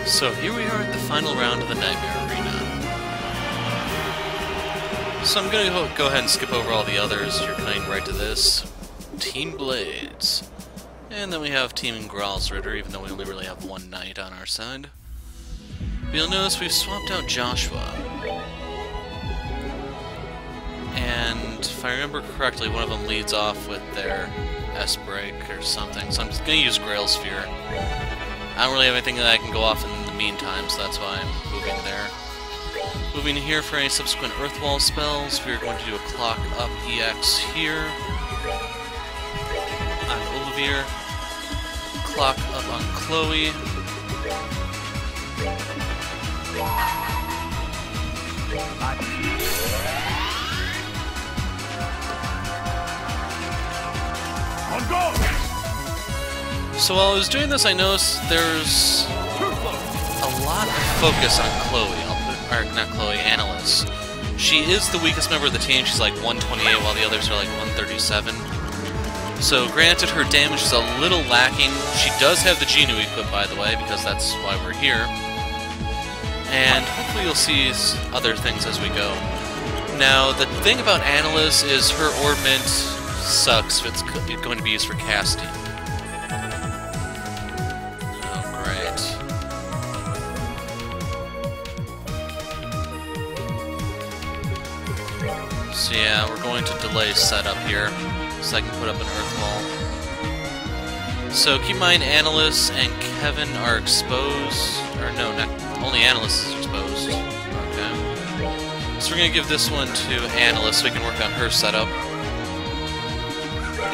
So here we are at the final round of the Nightmare Arena. So I'm going to go ahead and skip over all the others. You're coming right to this. Team Blades. And then we have Team Growl's Ritter, even though we only really have one knight on our side. But you'll notice we've swapped out Joshua. And if I remember correctly, one of them leads off with their S-break or something. So I'm just going to use Grail Sphere. I don't really have anything that I can go off in the meantime, so that's why I'm moving there. Moving here for any subsequent Earthwall spells, we're going to do a Clock Up EX here on Olivir. Clock Up on Chloe. On guard! So while I was doing this, I noticed there's a lot of focus on Chloe. Or not Chloe, Anelace. She is the weakest member of the team. She's like 128, while the others are like 137. So granted, her damage is a little lacking. She does have the Jinu equipped, by the way, because that's why we're here. And hopefully you'll see other things as we go. Now, the thing about Anelace is her Ornament sucks if it's going to be used for casting. Oh, great. So yeah, we're going to delay setup here, so I can put up an Earth Wall. So keep in mind, Anelace and Kevin are exposed. Or no, not only Anelace is exposed. Okay. So we're going to give this one to Anelace so we can work on her setup.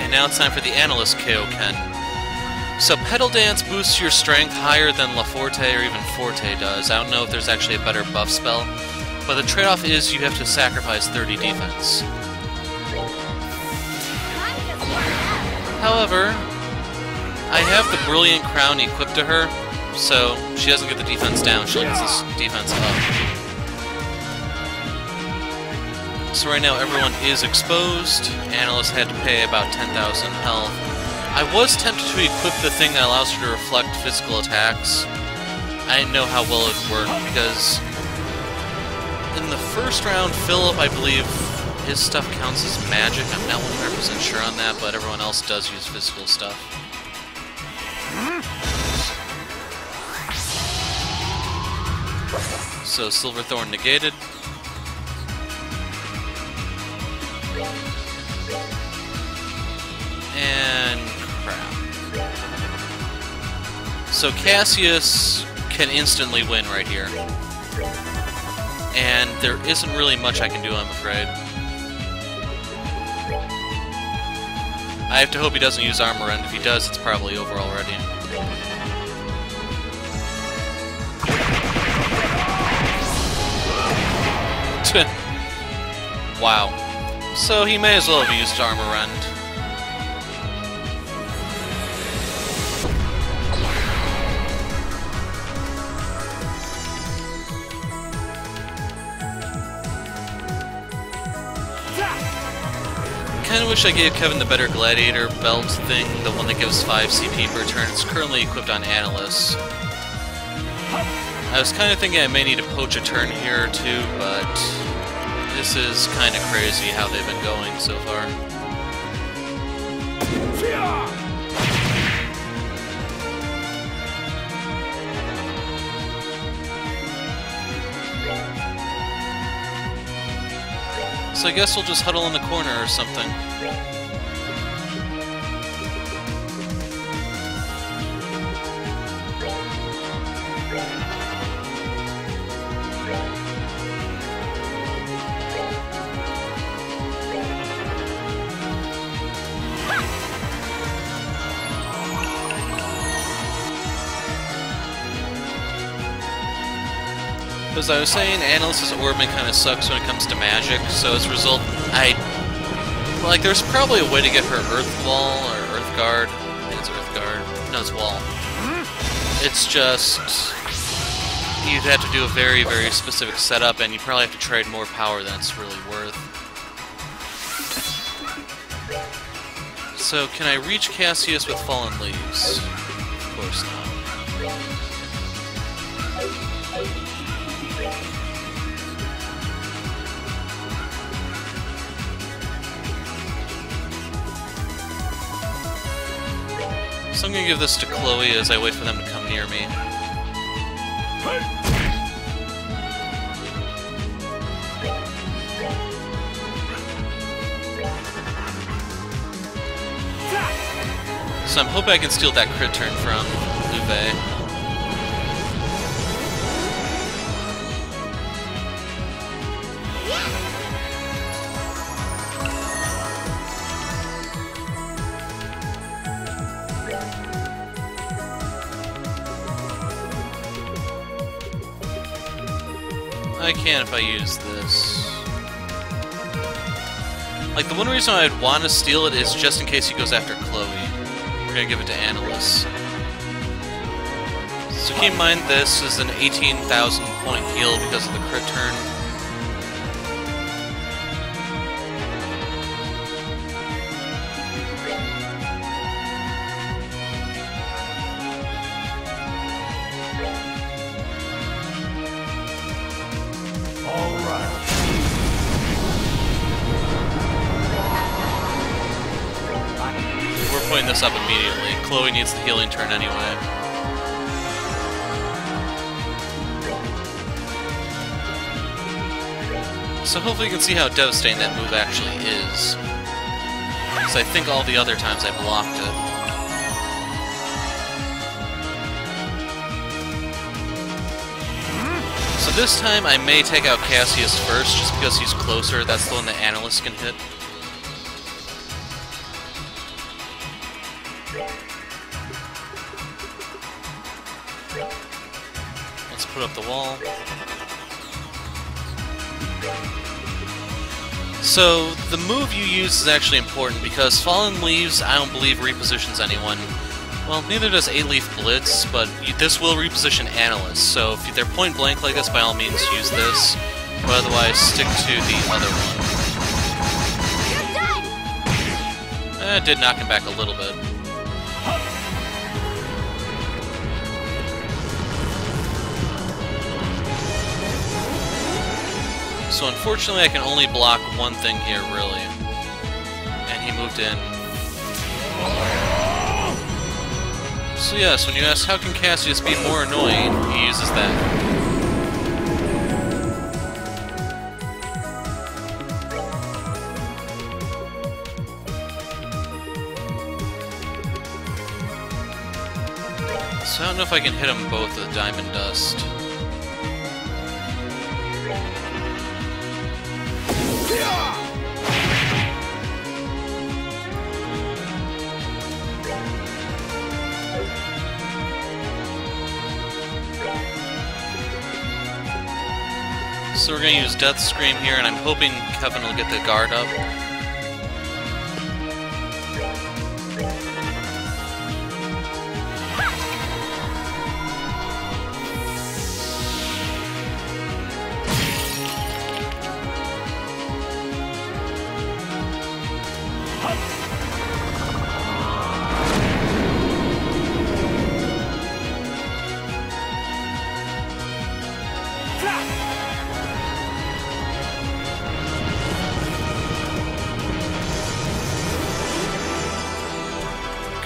And now it's time for the Anelace Kaioken. So Petal Dance boosts your strength higher than La Forte or even Forte does. I don't know if there's actually a better buff spell, but the trade-off is you have to sacrifice 30 defense. However, I have the Brilliant Crown equipped to her, so she doesn't get the defense down, she gets this defense up. So right now everyone is exposed. Anelace had to pay about 10,000 health. I was tempted to equip the thing that allows her to reflect physical attacks. I didn't know how well it would work, because in the first round, Philip, I believe, his stuff counts as magic. I'm not 100% sure on that, but everyone else does use physical stuff. So Silverthorn negated. And crap. So Cassius can instantly win right here. And there isn't really much I can do, I'm afraid. I have to hope he doesn't use Armor End. If he does, it's probably over already. Wow. So he may as well have used Armor End. Kinda wish I gave Kevin the better Gladiator belt thing, the one that gives 5 CP per turn. It's currently equipped on Anelace. I was kinda thinking I may need to poach a turn here too, but this is kinda crazy how they've been going so far. So I guess we'll just huddle in the corner or something. As I was saying, Anelace's Orbment kind of sucks when it comes to magic, so as a result, like, there's probably a way to get her Earth Wall, or Earth Guard. I think it's Earth Guard. No, it's Wall. It's just, you'd have to do a very, very specific setup, and you probably have to trade more power than it's really worth. So, can I reach Cassius with Fallen Leaves? Of course not. So I'm gonna give this to Chloe as I wait for them to come near me. So I'm hoping I can steal that crit turn from Uwe. I can if I use this. Like, the one reason I'd want to steal it is just in case he goes after Chloe. We're gonna give it to Anelace. So keep in mind this is an 18,000 point heal because of the crit turn. Putting this up immediately. Chloe needs the healing turn anyway. So hopefully you can see how devastating that move actually is. Because I think all the other times I blocked it. So this time I may take out Cassius first, just because he's closer. That's the one that Anelace can hit. Let's put up the wall. So, the move you use is actually important because Fallen Leaves, I don't believe, repositions anyone. Well, neither does 8-Leaf Blitz, but this will reposition Anelace, so if they're point blank like this, by all means use this, but otherwise stick to the other one. It did knock him back a little bit. So unfortunately I can only block one thing here, really. And he moved in. So yes, when you ask how can Cassius be more annoying, he uses that. So I don't know if I can hit them both with Diamond Dust. So we're going to use Death Scream here, and I'm hoping Kevin will get the guard up.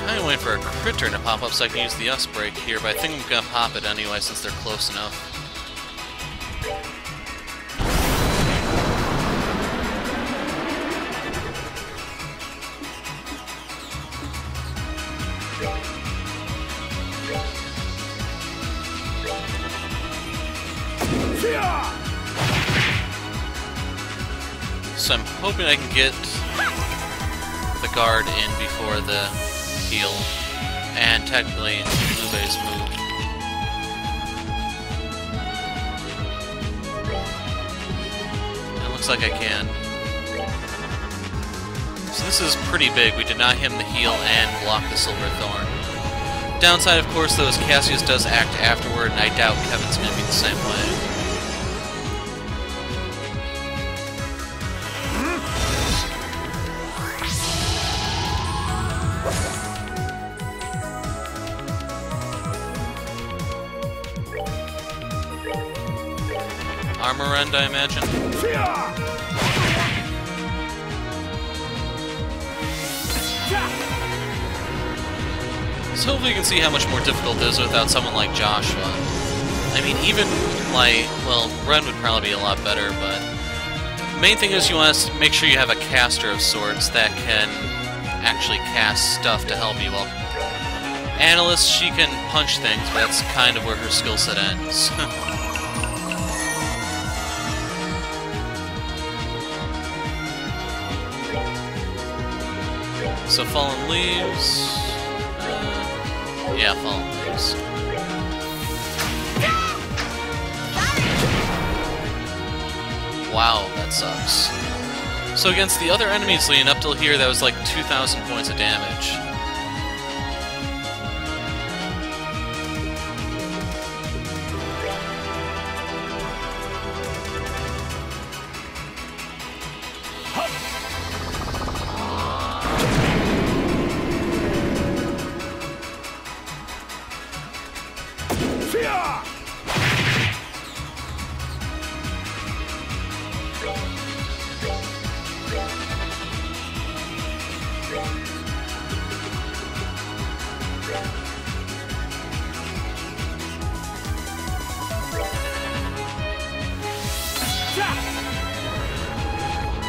I'm waiting for a crit turn to pop up so I can use the S-break here, but I think I'm going to pop it anyway since they're close enough. So I'm hoping I can get the guard in before the heal, and technically Uwe's move. It looks like I can. So this is pretty big. We did not hit him the heal and block the Silver Thorn. Downside, of course, though, is Cassius does act afterward, and I doubt Kevin's going to be the same way. Armor end, I imagine. So hopefully you can see how much more difficult it is without someone like Joshua. I mean, even like, well, Ren would probably be a lot better, but the main thing is you want to make sure you have a caster of sorts that can actually cast stuff to help you. Well, Anelace, she can punch things, but that's kind of where her skill set ends. So Fallen Leaves... yeah, Fallen Leaves. Wow, that sucks. So against the other enemies leading up till here, that was like 2,000 points of damage.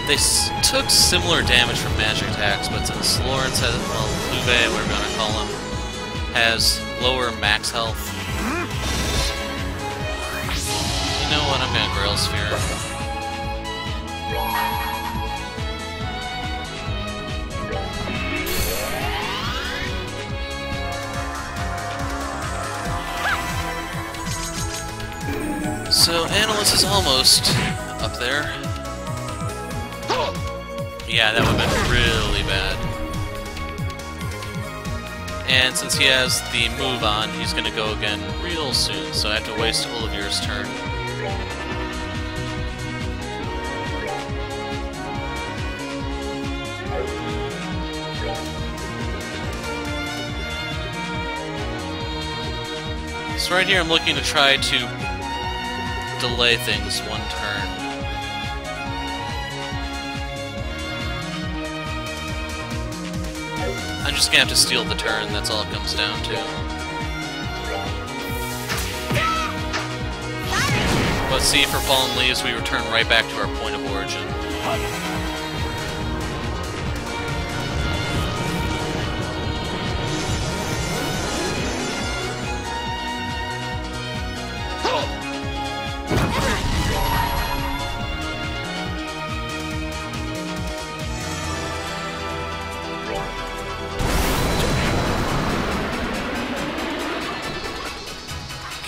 They took similar damage from magic attacks, but since Lawrence has, well, Luve, whatever you want to call him, has lower max health. You know what? I'm gonna Grail Sphere. So Anelace is almost up there. Yeah, that would have been really bad. And since he has the move on, he's going to go again real soon, so I have to waste Olivir's turn. So right here I'm looking to try to delay things one turn. I'm just gonna have to steal the turn, that's all it comes down to. But see, for Fallen Leaves, we return right back to our point of origin.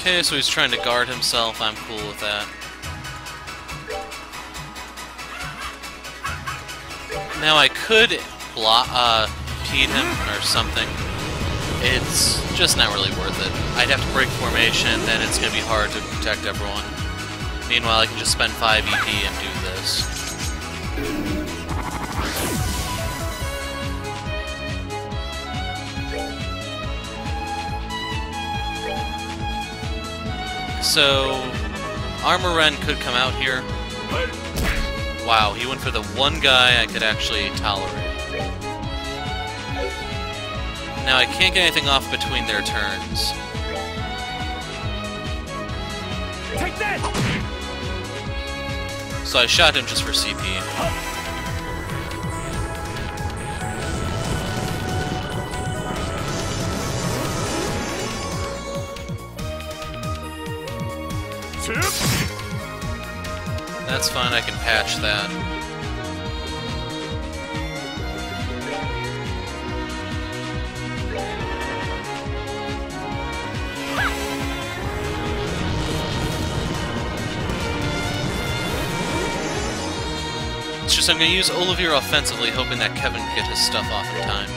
Okay, so he's trying to guard himself. I'm cool with that. Now I could impede him or something. It's just not really worth it. I'd have to break formation, then it's going to be hard to protect everyone. Meanwhile, I can just spend 5 EP and do this. So, Armor Ren could come out here. Wow, he went for the one guy I could actually tolerate. Now I can't get anything off between their turns. Take that! So I shot him just for CP. That's fine, I can patch that. It's just I'm going to use Olivir offensively, hoping that Kevin can get his stuff off in time.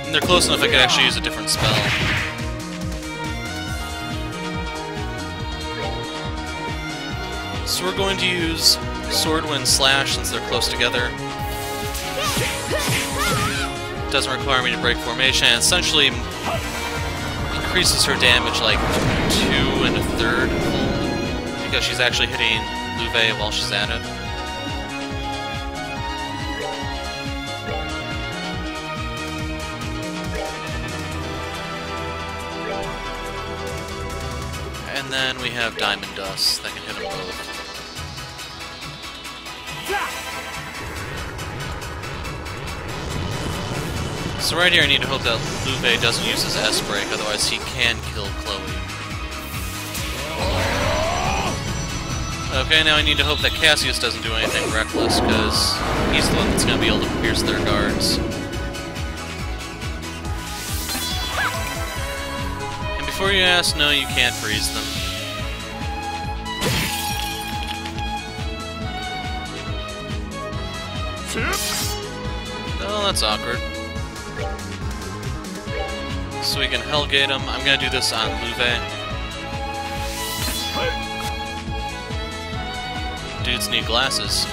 And they're close enough I could actually use a different spell. So we're going to use Swordwind Slash since they're close together. Doesn't require me to break formation, and essentially increases her damage like 2 1/3 because she's actually hitting Luve while she's at it. And then we have Diamond Dust that can hit them both. So right here I need to hope that Luve doesn't use his S-Break, otherwise he can kill Chloe. Okay, now I need to hope that Cassius doesn't do anything reckless, because he's the one that's going to be able to pierce their guards. And before you ask, no, you can't freeze them. Oh, that's awkward. So we can Hellgate him. I'm going to do this on Luve. Dudes need glasses.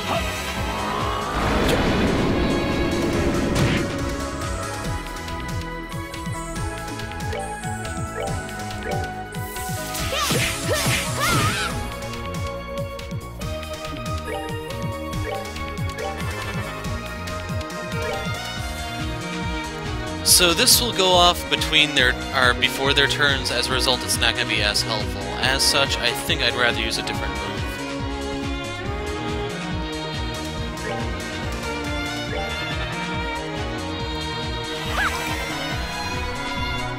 So this will go off between their or before their turns. As a result, it's not going to be as helpful. As such, I think I'd rather use a different move.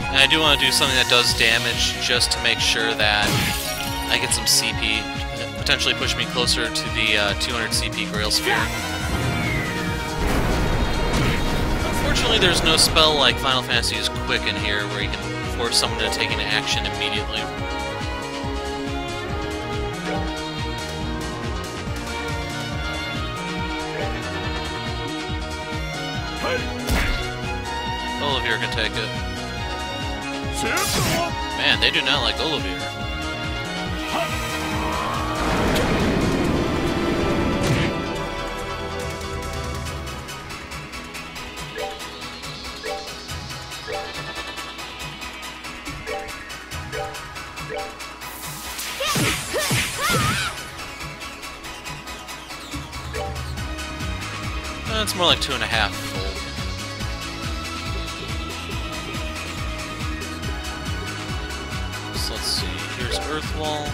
And I do want to do something that does damage just to make sure that I get some CP, potentially push me closer to the 200 CP Grail Sphere. Unfortunately, there's no spell like Final Fantasy's Quicken here, where you can force someone to take an action immediately. Olivia can take it. Man, they do not like Olivia. It's more like 2.5 full. So let's see, here's Earth Wall.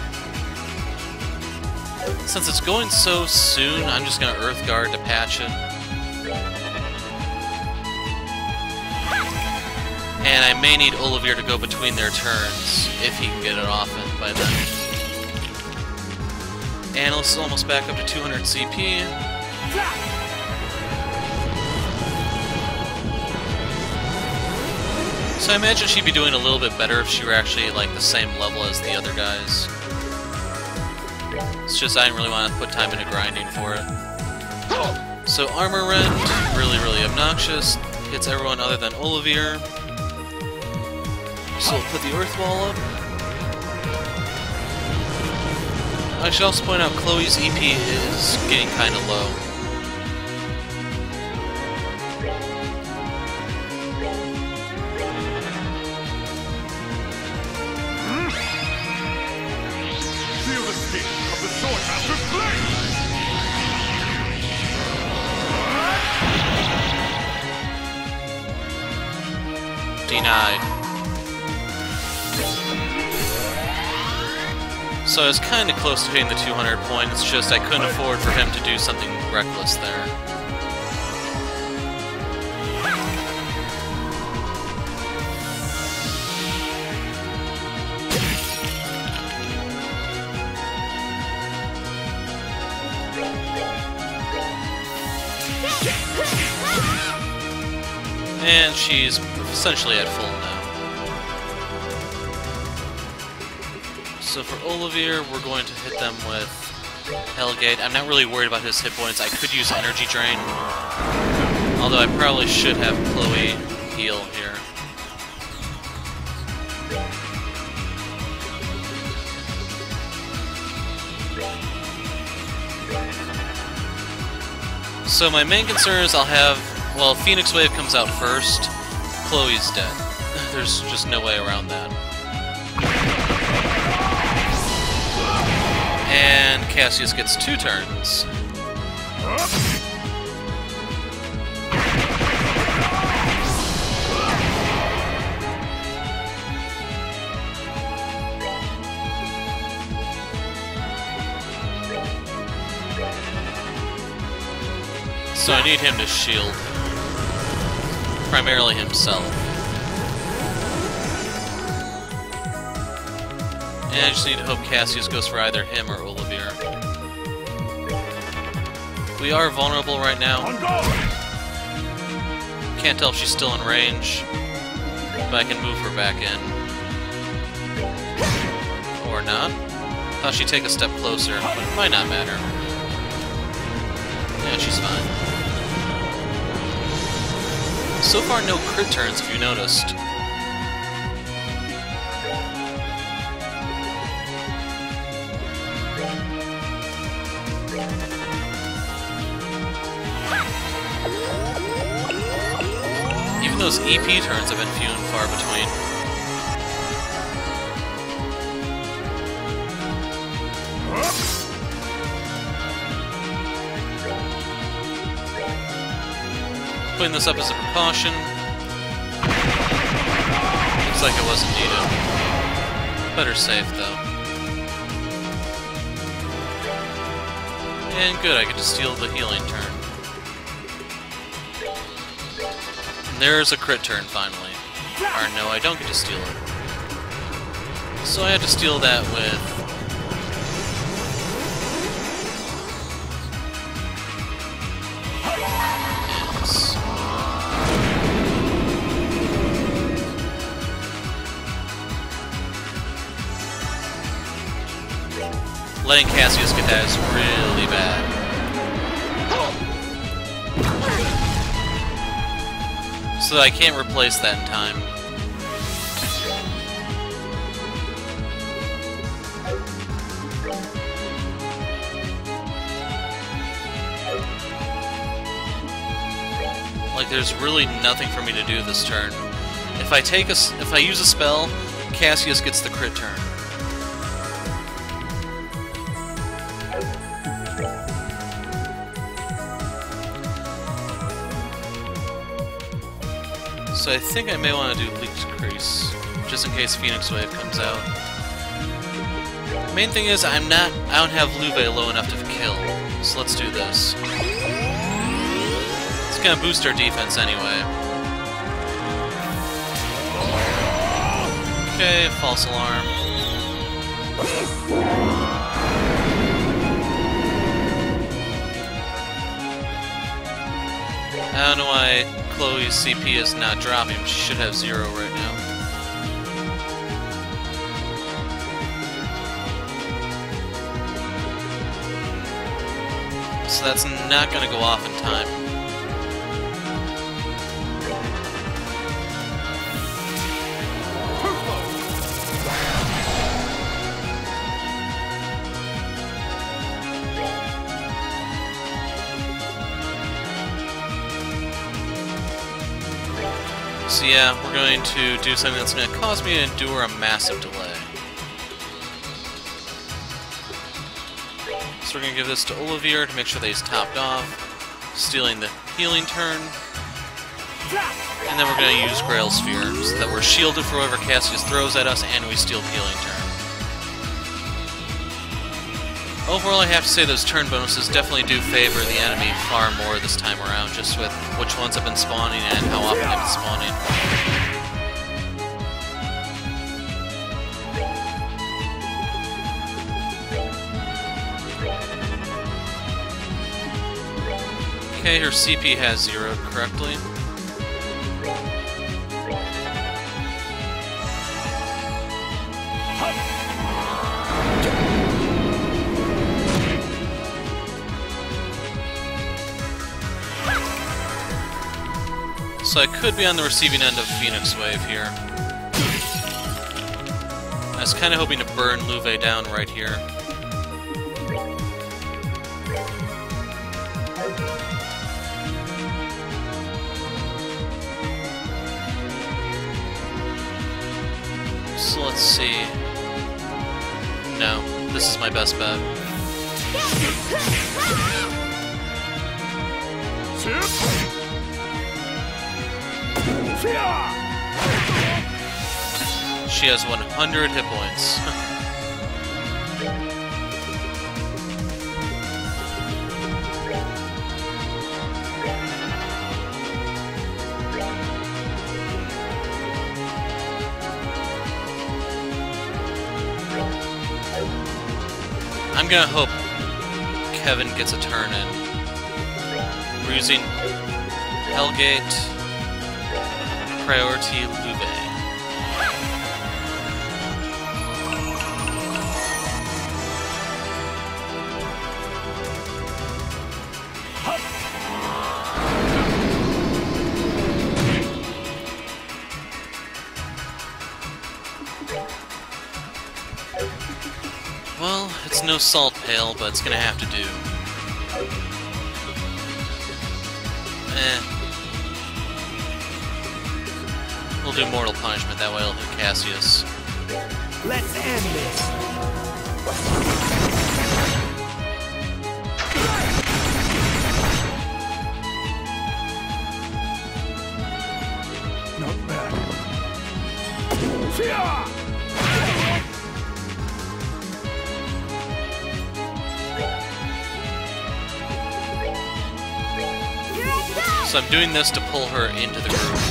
Since it's going so soon, I'm just going to Earth Guard to patch it. And I may need Olivia to go between their turns, if he can get it off by then. Anelace is almost back up to 200 CP. So I imagine she'd be doing a little bit better if she were actually like the same level as the other guys. It's just I didn't really want to put time into grinding for it. So Armor Rend, really obnoxious. Hits everyone other than Olivia. So we'll put the Earth Wall up. I should also point out Chloe's EP is getting kind of low. Feel the sting of the Swordmaster's blade! Denied. So I was kind of close to hitting the 200 point, it's just I couldn't afford for him to do something reckless there. And she's essentially at full now. So for Olivia, we're going to hit them with Hellgate. I'm not really worried about his hit points. I could use Energy Drain. Although I probably should have Chloe heal here. So my main concern is I'll have... Well, Phoenix Wave comes out first. Chloe's dead. There's just no way around that. And Cassius gets 2 turns. So I need him to shield. Primarily himself. And I just need to hope Cassius goes for either him or Olivia. We are vulnerable right now. Can't tell if she's still in range, but I can move her back in. Or not. Thought she'd take a step closer, but it might not matter. Yeah, she's fine. So far, no crit turns, if you noticed. Even those EP turns have been few and far between. Putting this up as a precaution. Looks like it wasn't needed. Better safe, though. And good, I get to steal the healing turn. And there's a crit turn, finally. Or no, I don't get to steal it. So I had to steal that with... Letting Cassius get that is really bad. So I can't replace that in time. Like, there's really nothing for me to do this turn. If I use a spell, Cassius gets the crit turn. So I think I may want to do Leaked Crease, just in case Phoenix Wave comes out. The main thing is I don't have Luve low enough to kill, so let's do this. It's gonna boost our defense anyway. Okay, false alarm. I don't know why Chloe's CP is not dropping. She should have 0 right now. So that's not going to go off in time. So yeah, we're going to do something that's going to cause me to endure a massive delay. So we're going to give this to Olivia to make sure that he's topped off, stealing the healing turn. And then we're going to use Grail Sphere, so that we're shielded for whatever Cassius throws at us, and we steal the healing turn. Overall, I have to say those turn bonuses definitely do favor the enemy far more this time around, just with which ones have been spawning and how often they've been spawning. Okay, her CP has 0 correctly. So I could be on the receiving end of Phoenix Wave here. I was kind of hoping to burn Luve down right here. So let's see. No, this is my best bet. She has 100 hit points. gonna hope Kevin gets a turn in. We're using Hellgate, Priority, Luve. Well, it's no salt pail, but it's gonna have to do. We'll do mortal punishment, that way it'll hit Cassius. Let's end this. Not bad. So I'm doing this to pull her into the groove.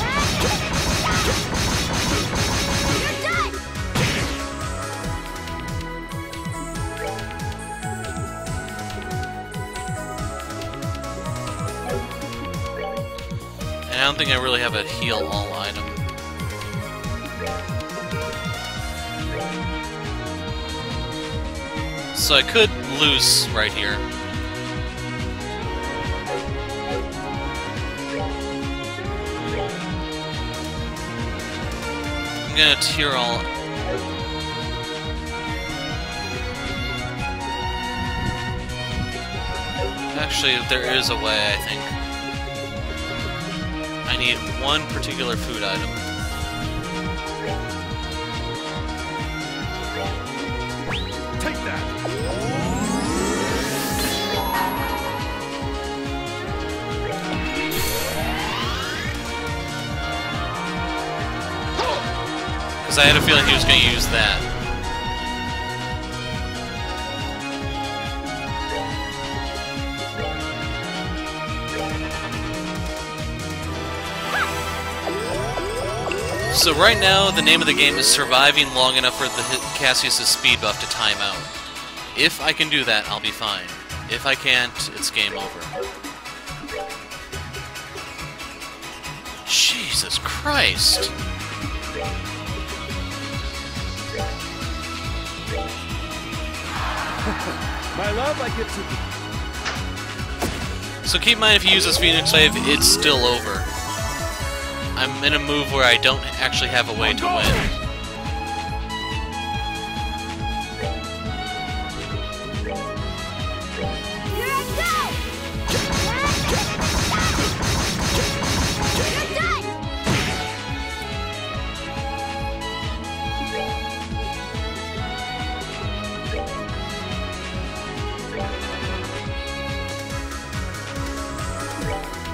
And I don't think I really have a heal all item. So I could lose right here. I'm gonna tier all. Actually, there is a way, I think. I need one particular food item. Take that! Because I had a feeling he was going to use that. So right now, the name of the game is surviving long enough for the Cassius' speed buff to time out. If I can do that, I'll be fine. If I can't, it's game over. Jesus Christ! My love, I get to... So keep in mind, if you use this Phoenix Wave, it's still over. I'm in a move where I don't actually have a way to win.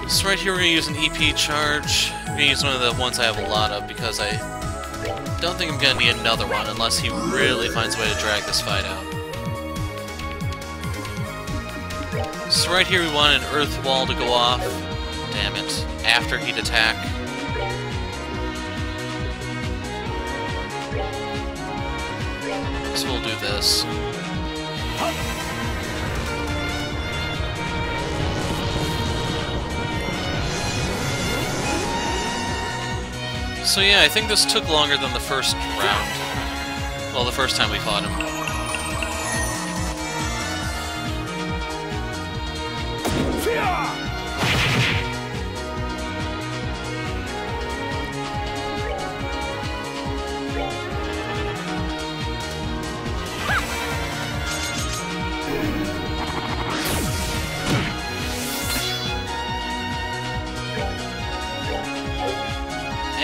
So right here we're going to use an EP charge. I'm going to use one of the ones I have a lot of because I don't think I'm going to need another one unless he really finds a way to drag this fight out. So right here we want an earth wall to go off. Damn it. After he'd attack. So we'll do this. So yeah, I think this took longer than the first round. Well, the first time we fought him.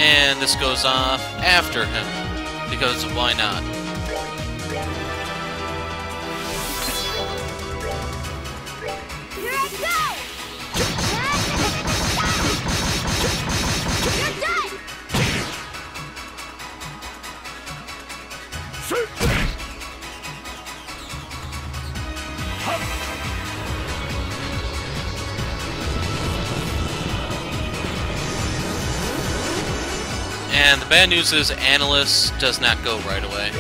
And this goes off after him, because why not? Here I go! You're done! And the bad news is Anelace does not go right away.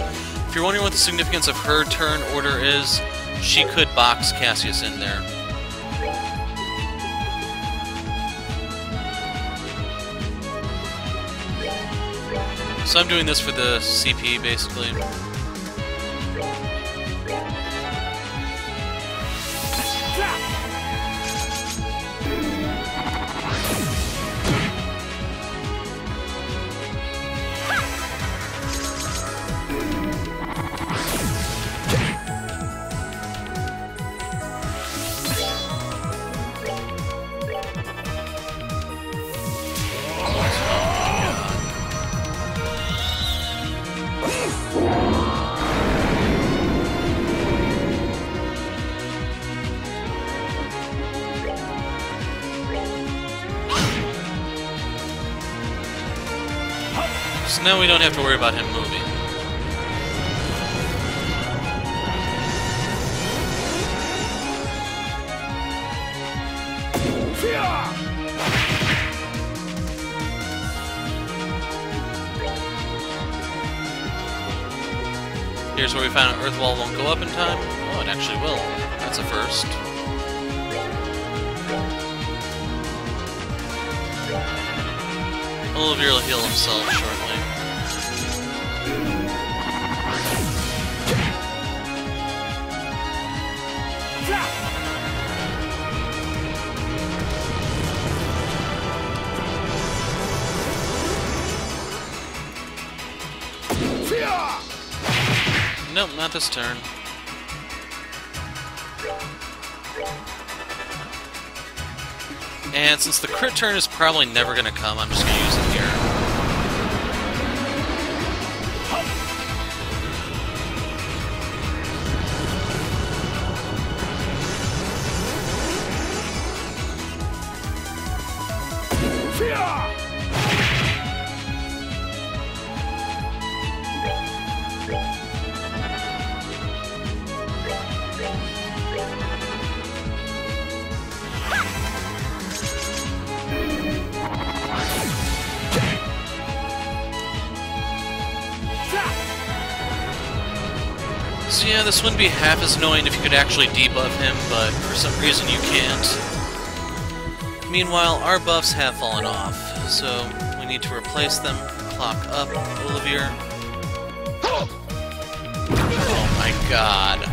If you're wondering what the significance of her turn order is, she could box Cassius in there. So I'm doing this for the CP, basically. So now we don't have to worry about him moving. Here's where we found out Earth Wall won't go up in time. Oh, it actually will. That's a first. Olivier will heal himself shortly. Nope, not this turn. And since the crit turn is probably never going to come, I'm just going to use it here. So yeah, this wouldn't be half as annoying if you could actually debuff him, but for some reason you can't. Meanwhile, our buffs have fallen off, so we need to replace them. Clock up, Olivier. Oh my god.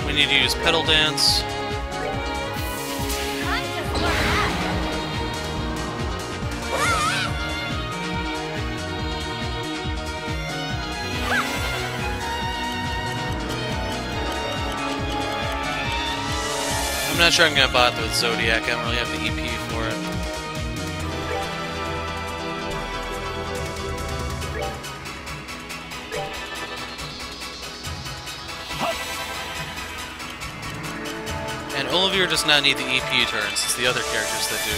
We need to use Pedal Dance. I'm not sure I'm going to bother with Zodiac. I don't really have the EP for it. And Olivier does not need the EP turns, it's the other characters that do.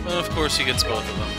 And of course he gets both of them.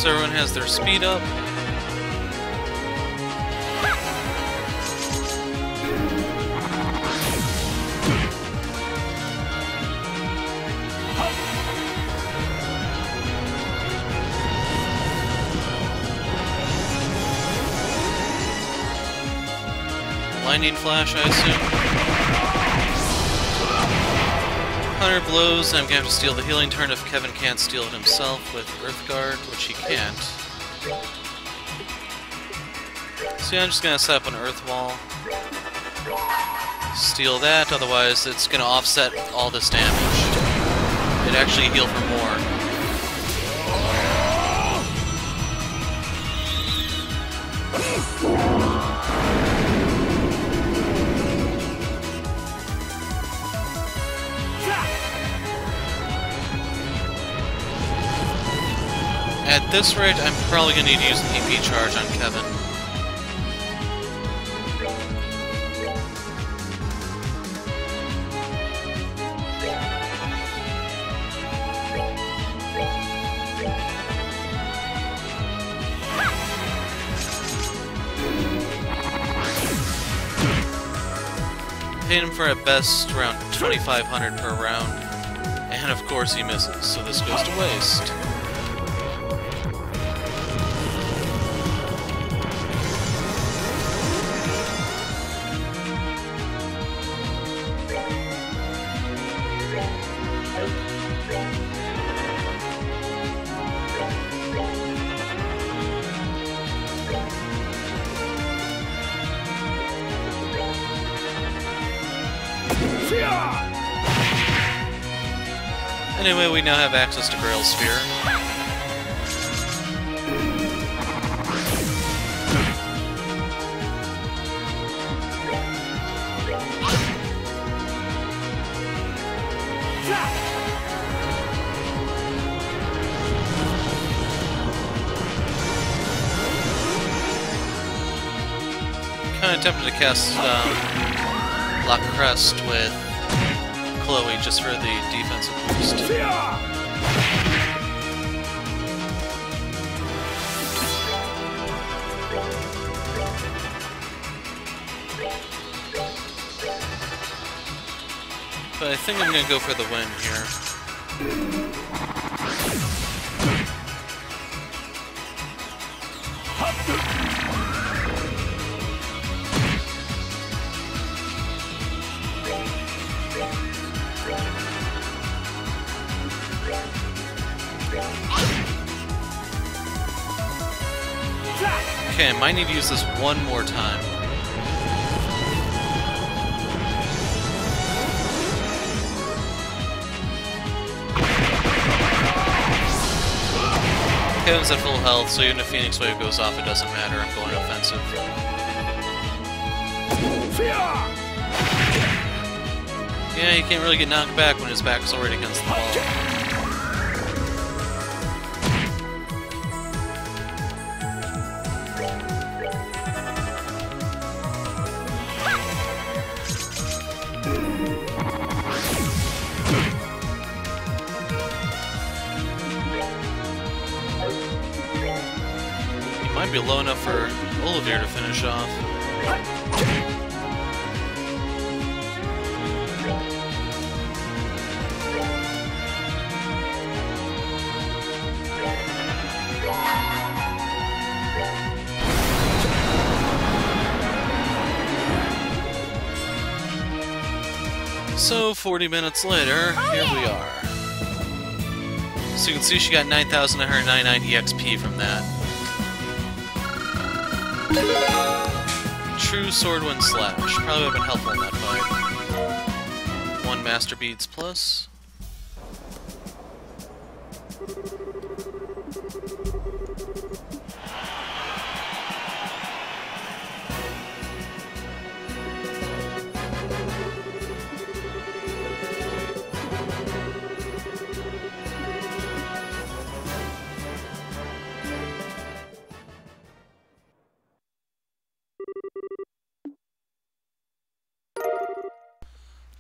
So everyone has their speed up. Lightning flash, I assume. 100 blows, I'm gonna have to steal the healing turn if Kevin can't steal it himself with Earth Guard, which he can't. So yeah, I'm just gonna set up an Earth Wall. Steal that, otherwise it's gonna offset all this damage. It'd actually heal for more. At this rate, I'm probably going to need to use an EP charge on Kevin. Hit him for at best around 2,500 per round, and of course he misses, so this goes to waste. Anyway, we now have access to Grail Sphere. Kinda tempted to cast Lock Crest with Chloe just for the defensive boost. But I think I'm gonna go for the win here. Okay, I might need to use this one more time. Kevin's at full health, so even if Phoenix Wave goes off, it doesn't matter. I'm going offensive. Yeah, he can't really get knocked back when his back is already against the wall. Might be low enough for Olivia to finish off. So 40 minutes later, here we are. So you can see she got 9,999 EXP from that. True Swordwind Slash. Probably would have been helpful in that fight. 1 Master Beads plus.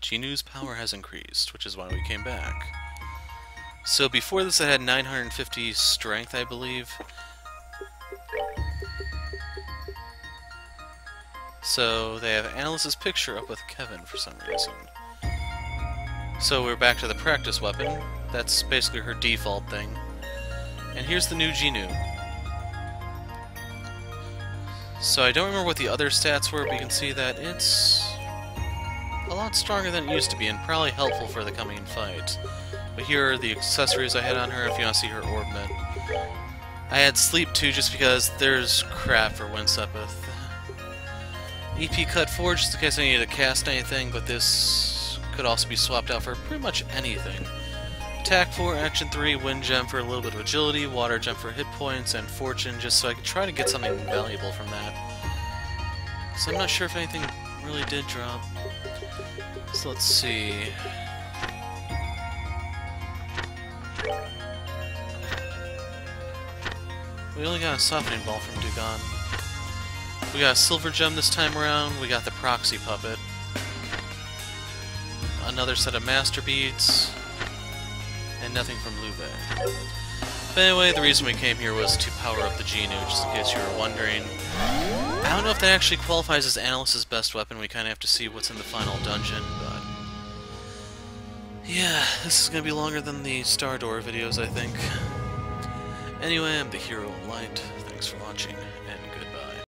Jinu's power has increased, which is why we came back. So before this I had 950 strength, I believe. So they have Anelace's picture up with Kevin for some reason. So we're back to the practice weapon. That's basically her default thing. And here's the new Jinu. So I don't remember what the other stats were, but you can see that it's a lot stronger than it used to be, and probably helpful for the coming fight. But here are the accessories I had on her if you want to see her orbment. I had sleep too, just because there's crap for Winsepith. EP cut 4 just in case I needed to cast anything, but this could also be swapped out for pretty much anything. Attack 4, Action 3, Wind Gem for a little bit of agility, Water Gem for hit points, and Fortune just so I could try to get something valuable from that. So I'm not sure if anything really did drop. So let's see. We only got a Softening Ball from Dugan. We got a Silver Gem this time around, we got the Proxy Puppet. Another set of Master Beads. And nothing from Lube. But anyway, the reason we came here was to power up the Jinu, just in case you were wondering. I don't know if that actually qualifies as Anelace's best weapon, we kind of have to see what's in the final dungeon, but... yeah, this is going to be longer than the Star Door videos, I think. Anyway, I'm the Hero of Light, thanks for watching.